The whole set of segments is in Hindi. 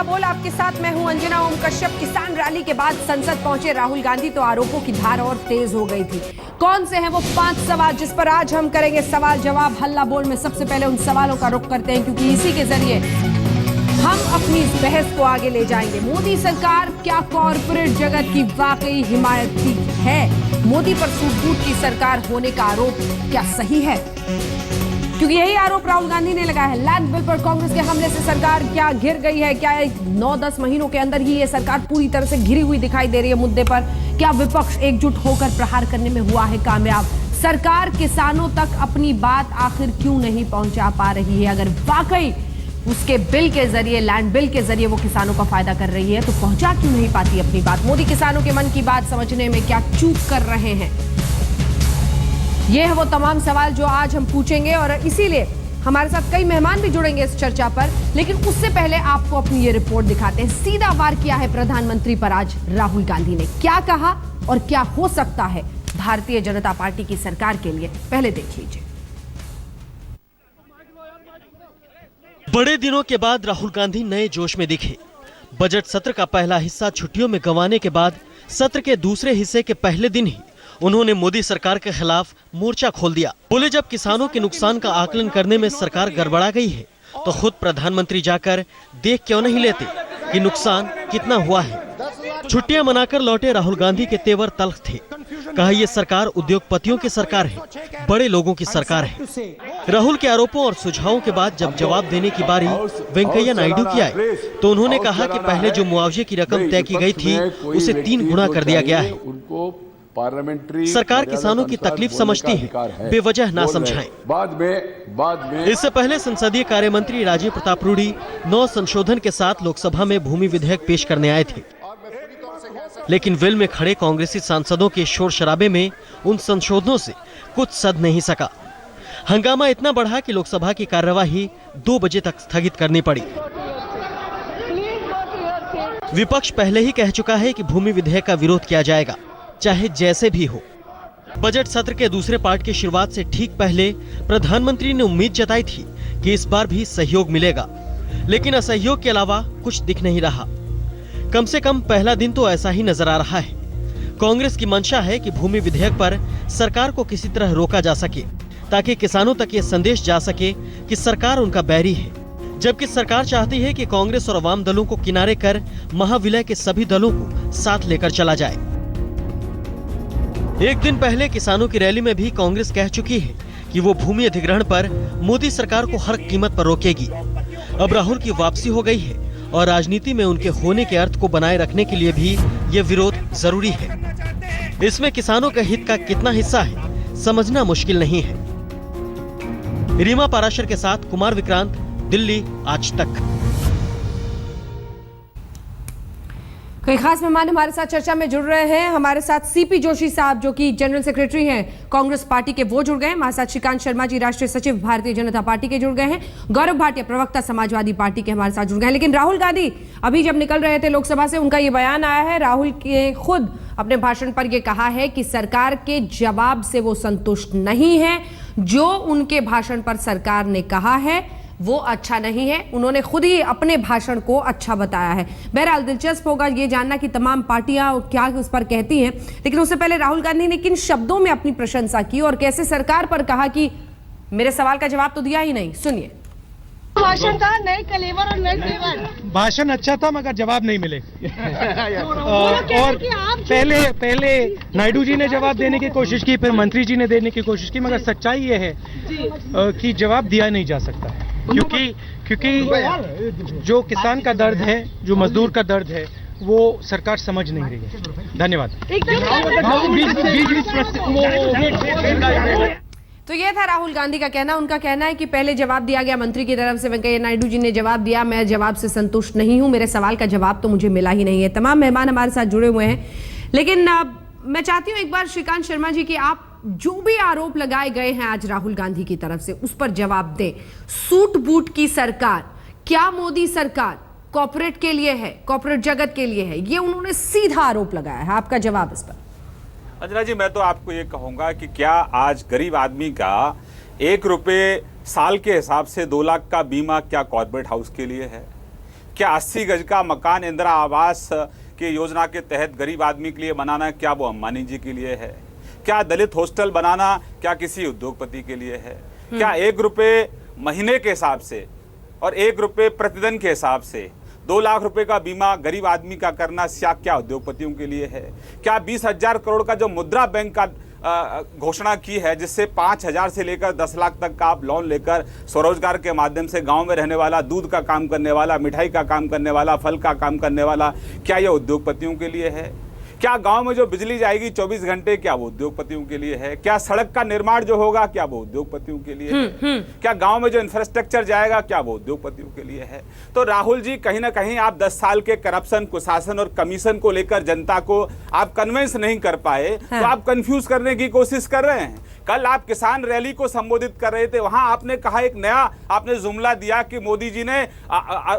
बोल आपके साथ मैं हूं अंजना ओम कश्यप। किसान रैली के बाद संसद पहुंचे राहुल गांधी तो आरोपों की धार और तेज हो गई थी। कौन से हैं वो 5 सवाल जिस पर आज हम करेंगे सवाल जवाब हल्ला बोल में। सबसे पहले उन सवालों का रुख करते हैं क्योंकि इसी के जरिए हम अपनी इस बहस को आगे ले जाएंगे। मोदी सरकार क्या कॉर्पोरेट जगत की वाकई हिमायती है? मोदी पर सूट-बूट की सरकार होने का आरोप क्या सही है? क्योंकि यही आरोप राहुल गांधी ने लगाया है। लैंड बिल पर कांग्रेस के हमले से सरकार क्या घिर गई है? क्या 9-10 महीनों के अंदर ही ये सरकार पूरी तरह से घिरी हुई दिखाई दे रही है मुद्दे पर? क्या विपक्ष एकजुट होकर प्रहार करने में हुआ है कामयाब? सरकार किसानों तक अपनी बात आखिर क्यों नहीं पहुंचा पा रही है? अगर वाकई उसके बिल के जरिए, लैंड बिल के जरिए वो किसानों का फायदा कर रही है तो पहुंचा क्यों नहीं पाती अपनी बात? मोदी किसानों के मन की बात समझने में क्या चूक कर रहे हैं? ये है वो तमाम सवाल जो आज हम पूछेंगे और इसीलिए हमारे साथ कई मेहमान भी जुड़ेंगे इस चर्चा पर। लेकिन उससे पहले आपको अपनी ये रिपोर्ट दिखाते हैं। सीधा वार किया है प्रधानमंत्री पर आज राहुल गांधी ने। क्या कहा और क्या हो सकता है भारतीय जनता पार्टी की सरकार के लिए, पहले देख लीजिए। बड़े दिनों के बाद राहुल गांधी नए जोश में दिखे। बजट सत्र का पहला हिस्सा छुट्टियों में गंवाने के बाद सत्र के दूसरे हिस्से के पहले दिन ही उन्होंने मोदी सरकार के खिलाफ मोर्चा खोल दिया। बोले जब किसानों के नुकसान का आकलन करने में सरकार गड़बड़ा गई है तो खुद प्रधानमंत्री जाकर देख क्यों नहीं लेते कि नुकसान कितना हुआ है। छुट्टियां मनाकर लौटे राहुल गांधी के तेवर तल्ख थे। कहा ये सरकार उद्योगपतियों की सरकार है, बड़े लोगों की सरकार है। राहुल के आरोपों और सुझावों के बाद जब जवाब देने की बारी वेंकैया नायडू की आई तो उन्होंने कहा कि पहले जो मुआवजे की रकम तय की गई थी उसे 3 गुना कर दिया गया है। सरकार किसानों की तकलीफ समझती है, बेवजह ना समझाएं। बाद में इससे पहले संसदीय कार्य मंत्री राजीव प्रताप रूडी 9 संशोधन के साथ लोकसभा में भूमि विधेयक पेश करने आए थे, लेकिन वेल में खड़े कांग्रेसी सांसदों के शोर शराबे में उन संशोधनों से कुछ सध नहीं सका। हंगामा इतना बढ़ा कि लोकसभा की कार्यवाही 2 बजे तक स्थगित करनी पड़ी। विपक्ष पहले ही कह चुका है कि भूमि विधेयक का विरोध किया जाएगा, चाहे जैसे भी हो। बजट सत्र के दूसरे पार्ट की शुरुआत से ठीक पहले प्रधानमंत्री ने उम्मीद जताई थी कि इस बार भी सहयोग मिलेगा, लेकिन असहयोग के अलावा कुछ दिख नहीं रहा। कम से कम पहला दिन तो ऐसा ही नजर आ रहा है। कांग्रेस की मंशा है कि भूमि विधेयक पर सरकार को किसी तरह रोका जा सके ताकि किसानों तक ये संदेश जा सके कि सरकार उनका बैरी है, जबकि सरकार चाहती है कि कांग्रेस और अवाम दलों को किनारे कर महाविलय के सभी दलों को साथ लेकर चला जाए। एक दिन पहले किसानों की रैली में भी कांग्रेस कह चुकी है कि वो भूमि अधिग्रहण पर मोदी सरकार को हर कीमत पर रोकेगी। अब राहुल की वापसी हो गई है और राजनीति में उनके होने के अर्थ को बनाए रखने के लिए भी ये विरोध जरूरी है। इसमें किसानों के हित का कितना हिस्सा है समझना मुश्किल नहीं है। रीमा पाराशर के साथ कुमार विक्रांत, दिल्ली आज तक। कई खास मेहमान हमारे साथ चर्चा में जुड़ रहे हैं। हमारे साथ सीपी जोशी साहब जो कि जनरल सेक्रेटरी हैं कांग्रेस पार्टी के, वो जुड़ गए हैं। हमारे साथ श्रीकांत शर्मा जी राष्ट्रीय सचिव भारतीय जनता पार्टी के जुड़ गए हैं। गौरव भाटिया प्रवक्ता समाजवादी पार्टी के हमारे साथ जुड़ गए हैं। लेकिन राहुल गांधी अभी जब निकल रहे थे लोकसभा से, उनका ये बयान आया है। राहुल के खुद अपने भाषण पर यह कहा है कि सरकार के जवाब से वो संतुष्ट नहीं है। जो उनके भाषण पर सरकार ने कहा है वो अच्छा नहीं है। उन्होंने खुद ही अपने भाषण को अच्छा बताया है। बहरहाल दिलचस्प होगा ये जानना कि तमाम पार्टियां क्या उस पर कहती हैं। लेकिन उससे पहले राहुल गांधी ने किन शब्दों में अपनी प्रशंसा की और कैसे सरकार पर कहा कि मेरे सवाल का जवाब तो दिया ही नहीं। सुनिए। भाषण का नए कलेवर और नए तेवर। भाषण अच्छा था मगर जवाब नहीं मिले। और पहले नायडू जी ने जवाब देने की कोशिश की, फिर मंत्री जी ने देने की कोशिश की, मगर सच्चाई ये है कि जवाब दिया नहीं जा सकता है। क्योंकि जो किसान का दर्द है, जो मजदूर का दर्द है, वो सरकार समझ नहीं रही है। धन्यवाद। तो ये था राहुल गांधी का कहना। उनका कहना है कि पहले जवाब दिया गया मंत्री की तरफ से, वेंकैया नायडू जी ने जवाब दिया, मैं जवाब से संतुष्ट नहीं हूं, मेरे सवाल का जवाब तो मुझे मिला ही नहीं है। तमाम मेहमान हमारे साथ जुड़े हुए हैं। लेकिन मैं चाहती हूं एक बार श्रीकांत शर्मा जी की आप जो भी आरोप लगाए गए हैं आज राहुल गांधी की तरफ से उस पर जवाब दें। सूट बूट की सरकार, क्या मोदी सरकार कॉर्पोरेट के लिए है, कॉर्पोरेट जगत के लिए है? ये उन्होंने सीधा आरोप लगाया है। आपका जवाब इस पर? अंजना जी, मैं तो आपको ये कहूंगा कि क्या आज गरीब आदमी का 1 रुपये साल के हिसाब से 2 लाख का बीमा क्या कॉर्पोरेट हाउस के लिए है? क्या 80 गज का मकान इंदिरा आवास की योजना के तहत गरीब आदमी के लिए बनाना क्या वो अंबानी जी के लिए है? क्या दलित हॉस्टल बनाना क्या किसी उद्योगपति के लिए है? क्या 1 रुपये महीने के हिसाब से और 1 रुपये प्रतिदिन के हिसाब से 2 लाख रुपए का बीमा गरीब आदमी का करना क्या उद्योगपतियों के लिए है? क्या 20,000 करोड़ का जो मुद्रा बैंक का घोषणा की है, जिससे 5,000 से लेकर 10 लाख तक का आप लोन लेकर स्वरोजगार के माध्यम से गांव में रहने वाला, दूध का काम करने वाला, मिठाई का काम करने वाला, फल का काम करने वाला, क्या यह उद्योगपतियों के लिए है? क्या गांव में जो बिजली जाएगी 24 घंटे क्या वो उद्योगपतियों के लिए है? क्या सड़क का निर्माण जो होगा क्या वो उद्योगपतियों के लिए है? क्या गांव में जो इंफ्रास्ट्रक्चर जाएगा क्या वो उद्योगपतियों के लिए है? तो राहुल जी, कहीं ना कहीं आप 10 साल के करप्शन, कुशासन और कमीशन को लेकर जनता को आप कन्विंस नहीं कर पाए। तो आप कंफ्यूज करने की कोशिश कर रहे हैं। कल आप किसान रैली को संबोधित कर रहे थे, वहां आपने कहा, एक नया आपने जुमला दिया कि मोदी जी ने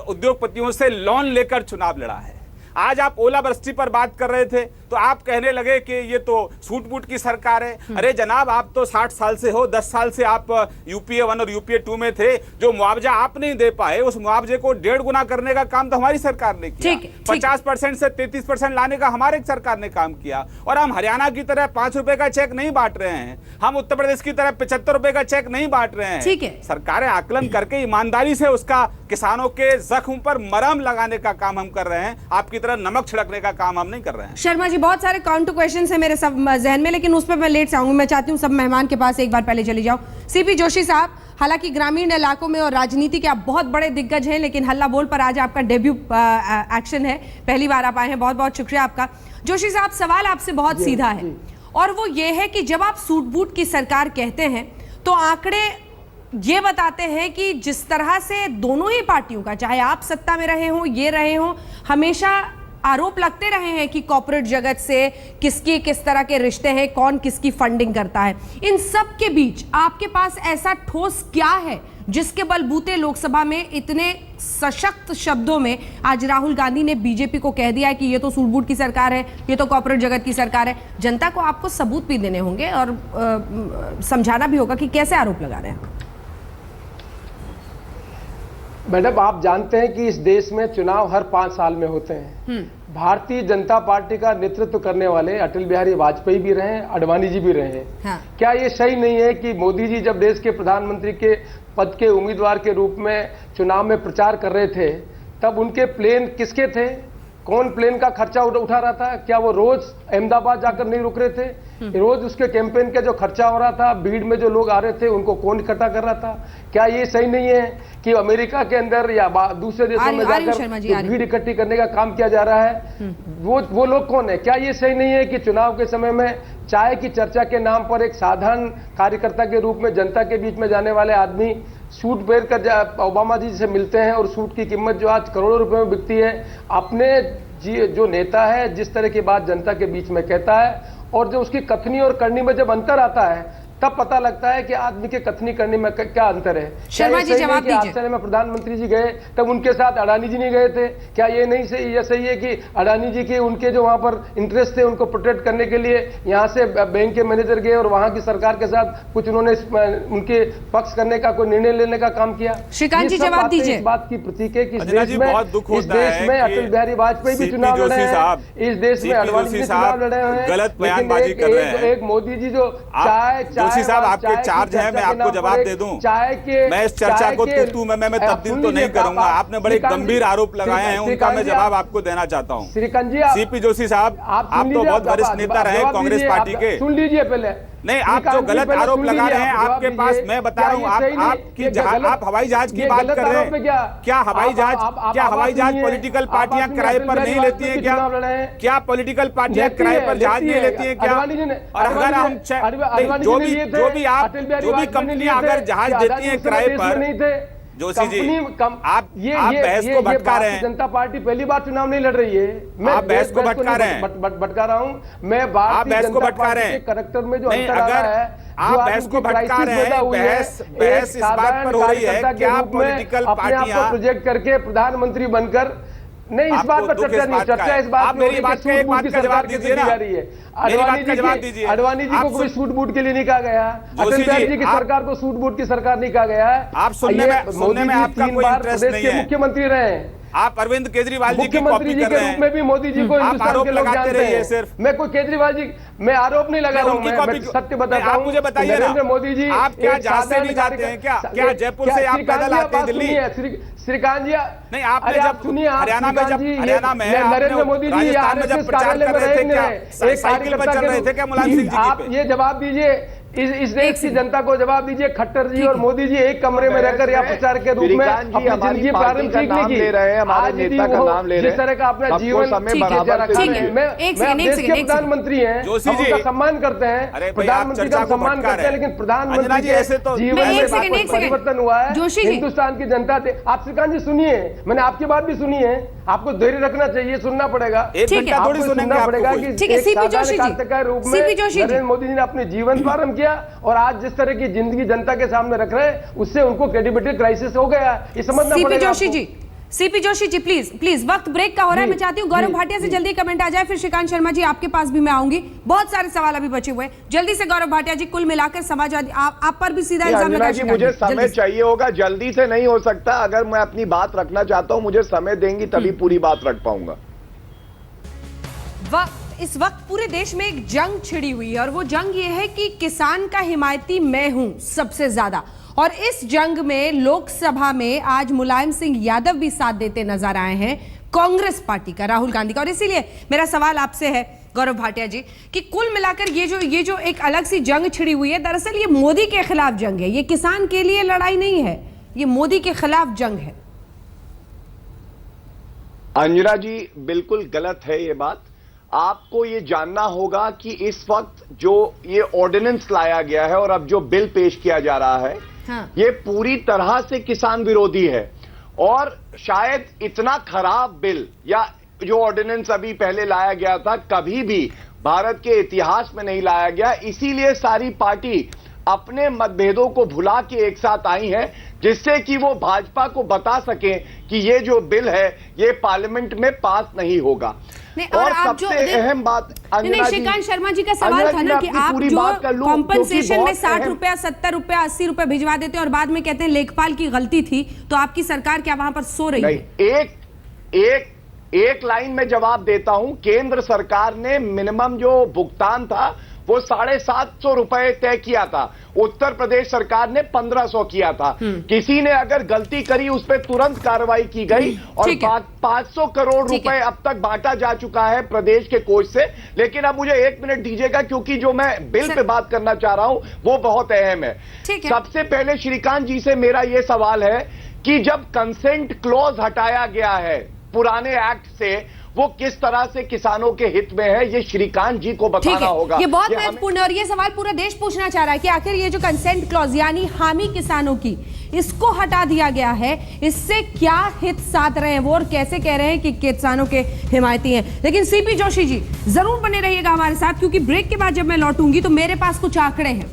उद्योगपतियों से लोन लेकर चुनाव लड़ा है। आज आप ओलावृष्टि पर बात कर रहे थे तो आप कहने लगे कि ये तो सूट बूट की सरकार है। अरे जनाब, आप तो 60 साल से हो, 10 साल से आप यूपीए 1 और यूपीए 2 में थे। जो मुआवजा आप नहीं दे पाए, उस मुआवजे को 1.5 गुना करने का काम तो हमारी सरकार ने किया। 50% से 33% लाने का हमारे सरकार ने काम किया। और हम हरियाणा की तरह 5 रुपए का चेक नहीं बांट रहे हैं, हम उत्तर प्रदेश की तरह 75 रुपए का चेक नहीं बांट रहे हैं। सरकारें आकलन करके ईमानदारी से उसका किसानों के जख्म पर मरहम लगाने का काम हम कर रहे हैं। आपकी तरह नमक छिड़कने का काम हम नहीं कर रहे हैं। शर्मा जी, बहुत सारे काउंटर क्वेश्चंस हैं मेरे सब जहन में, लेकिन उस पर मैं लेट से आऊंगी। मैं चाहती हूँ सब मेहमान के पास एक बार पहले चली जाओ। सीपी जोशी साहब, हालांकि ग्रामीण इलाकों में और राजनीति के आप बहुत बड़े दिग्गज हैं, लेकिन हल्ला बोल पर आज आपका डेब्यू एक्शन है, पहली बार आप आए हैं, बहुत बहुत शुक्रिया आपका। जोशी साहब, सवाल आपसे बहुत सीधा है और वो ये है कि जब आप सूट बूट की सरकार कहते हैं तो आंकड़े ये बताते हैं कि जिस तरह से दोनों ही पार्टियों का, चाहे आप सत्ता में रहे हों, ये रहे हों, हमेशा आरोप लगते रहे हैं कि कॉर्पोरेट जगत से किसकी किस तरह के रिश्ते हैं, कौन किसकी फंडिंग करता है। इन सब के बीच आपके पास ऐसा ठोस क्या है जिसके बलबूते लोकसभा में इतने सशक्त शब्दों में आज राहुल गांधी ने बीजेपी को कह दिया है कि ये तो सूट-बूट की सरकार है, ये तो कॉर्पोरेट जगत की सरकार है। जनता को आपको सबूत भी देने होंगे और समझाना भी होगा कि कैसे आरोप लगा रहे हैं। मैडम, आप जानते हैं कि इस देश में चुनाव हर 5 साल में होते हैं। भारतीय जनता पार्टी का नेतृत्व करने वाले अटल बिहारी वाजपेयी भी रहे, आडवाणी जी भी रहे। हाँ। क्या ये सही नहीं है कि मोदी जी जब देश के प्रधानमंत्री के पद के उम्मीदवार के रूप में चुनाव में प्रचार कर रहे थे, तब उनके प्लेन किसके थे? कौन प्लेन का खर्चा उठा रहा था? क्या वो रोज अहमदाबाद जाकर नहीं रुक रहे थे? रोज उसके कैंपेन का जो खर्चा हो रहा था, भीड़ में जो लोग आ रहे थे, उनको कौन इकट्ठा कर रहा था? क्या ये सही नहीं है कि अमेरिका के अंदर या दूसरे देशों में जाकर भीड़ इकट्ठी करने का काम किया जा रहा है? वो लोग कौन है? क्या ये सही नहीं है कि चुनाव के समय में चाय की चर्चा के नाम पर एक साधारण कार्यकर्ता के रूप में जनता के बीच में जाने वाले आदमी सूट पहन कर ओबामा जी से मिलते हैं और सूट की कीमत जो आज करोड़ों रुपए में बिकती है? अपने जो नेता है जिस तरह की बात जनता के बीच में कहता है और जो उसकी कथनी और करनी में जब अंतर आता है, तब पता लगता है कि आदमी के कथनी करने में क्या अंतर है। शर्मा जी, जवाब दीजिए। आश्चर्य में प्रधानमंत्री जी गए तब उनके साथ अडानी जी नहीं गए थे? क्या ये नहीं सही, ये सही है कि अडानी जी के उनके जो वहां पर इंटरेस्ट थे उनको प्रोटेक्ट करने के लिए यहाँ से बैंक के मैनेजर गए और वहां की सरकार के साथ कुछ उन्होंने उनके पक्ष करने का कोई निर्णय लेने का काम किया? श्रीकांत जी, जवाब दीजिए। इस बात की प्रतीक है कि इस देश में अटल बिहारी वाजपेयी भी चुनाव लड़े हैं, इस देश में अडवाणी जी चुनाव लड़े हैं, गलत बयानबाजी कर रहे हैं। एक मोदी जी जो चाय साहब आपके चार्ज है, मैं आपको जवाब दे दूं। मैं इस चर्चा को तू मैं तब्दील तो नहीं करूंगा। आपने बड़े गंभीर आरोप लगाए हैं, उनका मैं जवाब आपको देना चाहता हूं। श्रीकांत जी, सीपी जोशी साहब, आप तो बहुत वरिष्ठ नेता रहे कांग्रेस पार्टी के। सुन लीजिए पहले। नहीं, आप जो गलत आरोप लगा रहे हैं आपके पास, मैं बता रहा हूँ, आप हवाई जहाज की बात कर रहे हैं। क्या हवाई जहाज पॉलिटिकल पार्टियां किराए पर नहीं लेती हैं क्या? क्या पॉलिटिकल पार्टियां किराए पर जहाज नहीं लेती हैं क्या? और अगर हम जो भी कंपनियां अगर जहाज देती हैं किराए पर, जोशी जी, आप बहस को भटका रहे हैं। जनता पार्टी पहली बार चुनाव नहीं लड़ रही है। मैं बहस को भटका रहे हैं। भटका रहा हूँ मैं। भारतीय जनता पार्टी के करैक्टर में जो अंतर आ रहा है, आप बहस को भटका रहे हैं। बहस इस बात पर हो रही है क्या पॉलिटिकल पार्टियां प्रोजेक्ट करके प्रधानमंत्री बनकर नहीं, इस बात पर चर्चा नहीं, चर्चा इस बात मेरी बात का एक बात का जवाब दीजिए ना। अडवाणी जी को कोई सूट बूट के लिए नहीं कहा गया, अटल बिहारी जी की सरकार को सूट बूट की सरकार नहीं कहा गया है। आप सुनने में आपका कोई इंटरेस्ट नहीं है। मुख्यमंत्री रहे हैं, आप अरविंद केजरीवाल जी की कॉपी मुख्यमंत्री जी कर के रहे रूप हैं। में भी मोदी जी को आप हिंदुस्तान आरोप के लोग लगाते जानते रहिए हैं। सिर्फ। मैं कोई केजरीवाल जी, मैं आरोप नहीं लगा रहा हूं, मैं सत्य बताता हूं। आप मुझे बताइए नरेंद्र मोदी जी आप क्या एक जहाज से नहीं जाते हैं क्या? क्या जयपुर से आप पैदल आते हैं दिल्ली? श्रीकांत जी नहीं, आपने जब सुनिए, हरियाणा में नरेंद्र मोदी जी राजस्थान में जब प्रचार कर रहे थे क्या साइकिल पर चल रहे थे क्या मुलायम सिंह जी आप ये जवाब दीजिए, इस देश की जनता को जवाब दीजिए। खट्टर जी और मोदी जी एक कमरे में रहकर या प्रचार के रूप में अपनी जिंदगी प्रारंभ ठीक नहीं की। आज भी वो जिस तरह का अपना जीवन देश के प्रधानमंत्री हैं, हम उनका सम्मान करते हैं, प्रधानमंत्री का सम्मान करते हैं, लेकिन प्रधानमंत्री के जीवन में परिवर्तन हुआ है। हिंदुस्तान की जनता से आप श्रीकांत जी सुनिए, मैंने आपकी बात भी सुनी है, आपको धैर्य रखना चाहिए, सुनना पड़ेगा, सुनना पड़ेगा कि रूप में नरेंद्र मोदी जी ने अपने जीवन प्रारंभ किया और आज जिस तरह की जिंदगी जनता के सामने रख रहे हैं उससे उनको क्रेडिबिलिटी क्राइसिस हो गया, ये समझना पड़ेगा। सीपी जोशी जी प्लीज वक्त ब्रेक का हो रहा है। मैं चाहती हूँ गौरव भाटिया से जल्दी कमेंट आ जाए, फिर श्रीकांत शर्मा जी आपके पास भी मैं आऊंगी। बहुत सारे सवाल अभी बचे हुए हैं, जल्दी से गौरव भाटिया जी। कुल मिलाकर समाजवादी आप पर भी सीधा इल्जाम लगा। मुझे समय चाहिए होगा, जल्दी से नहीं हो सकता। अगर मैं अपनी बात रखना चाहता हूं, मुझे समय देंगी तभी पूरी बात रख पाऊंगा। इस वक्त पूरे देश में एक जंग छिड़ी हुई है और वो जंग ये है कि किसान का हिमायती मैं हूं सबसे ज्यादा। और इस जंग में लोकसभा में आज मुलायम सिंह यादव भी साथ देते नजर आए हैं, कांग्रेस पार्टी का, राहुल गांधी का। और इसीलिए मेरा सवाल आपसे है गौरव भाटिया जी कि कुल मिलाकर ये जो एक अलग सी जंग छिड़ी हुई है, दरअसल ये मोदी के खिलाफ जंग है, ये किसान के लिए लड़ाई नहीं है, ये मोदी के खिलाफ जंग है। अंजना जी बिल्कुल गलत है ये बात। आपको ये जानना होगा कि इस वक्त जो ये ऑर्डिनेंस लाया गया है और अब जो बिल पेश किया जा रहा है, हाँ। ये पूरी तरह से किसान विरोधी है और शायद इतना खराब बिल या जो ऑर्डिनेंस अभी पहले लाया गया था कभी भी भारत के इतिहास में नहीं लाया गया। इसीलिए सारी पार्टी अपने मतभेदों को भुला के एक साथ आई है, जिससे कि वो भाजपा को बता सके कि ये जो बिल है ये पार्लियामेंट में पास नहीं होगा। और सबसे अहम बात श्रीकांत शर्मा जी का सवाल था ना कि आप जो कॉम्पनसेशन में 60 रुपया 70 रुपया 80 रुपया भिजवा देते हैं और बाद में कहते हैं लेखपाल की गलती थी, तो आपकी सरकार क्या वहां पर सो रही है? एक लाइन में जवाब देता हूं। केंद्र सरकार ने मिनिमम जो भुगतान था वो 750 रुपए तय किया था, उत्तर प्रदेश सरकार ने 1500 किया था। किसी ने अगर गलती करी उस पर तुरंत कार्रवाई की गई और 500 करोड़ रुपए अब तक बांटा जा चुका है प्रदेश के कोष से। लेकिन अब मुझे 1 मिनट दीजिएगा क्योंकि जो मैं बिल पे बात करना चाह रहा हूं वो बहुत अहम है। सबसे पहले श्रीकांत जी से मेरा यह सवाल है कि जब कंसेंट क्लॉज हटाया गया है पुराने एक्ट से, वो किस तरह से किसानों के हित में है, ये श्रीकांत जी को बताना होगा। ये बहुत महत्वपूर्ण है और ये सवाल पूरा देश पूछना चाह रहा है कि आखिर ये जो कंसेंट क्लॉज यानी हामी किसानों की, इसको हटा दिया गया है, इससे क्या हित साध रहे हैं वो और कैसे कह रहे हैं कि किसानों के हिमायती हैं। लेकिन सीपी जोशी जी जरूर बने रहिएगा हमारे साथ, क्योंकि ब्रेक के बाद जब मैं लौटूंगी तो मेरे पास कुछ आंकड़े हैं,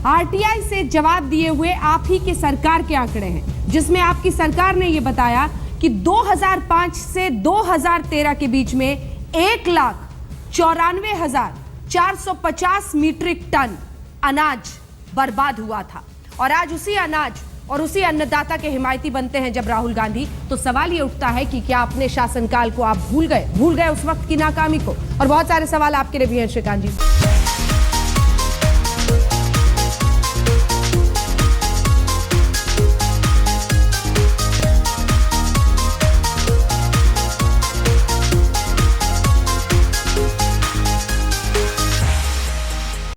आरटीआई से जवाब दिए हुए आप ही की सरकार के आंकड़े हैं, जिसमें आपकी सरकार ने यह बताया कि 2005 से 2013 के बीच में 1,94,450 मीट्रिक टन अनाज बर्बाद हुआ था। और आज उसी अनाज और उसी अन्नदाता के हिमायती बनते हैं जब राहुल गांधी। तो सवाल ये उठता है कि क्या अपने शासनकाल को आप भूल गए उस वक्त की नाकामी को? और बहुत सारे सवाल आपके लिए भी हैं श्रीकांत जी।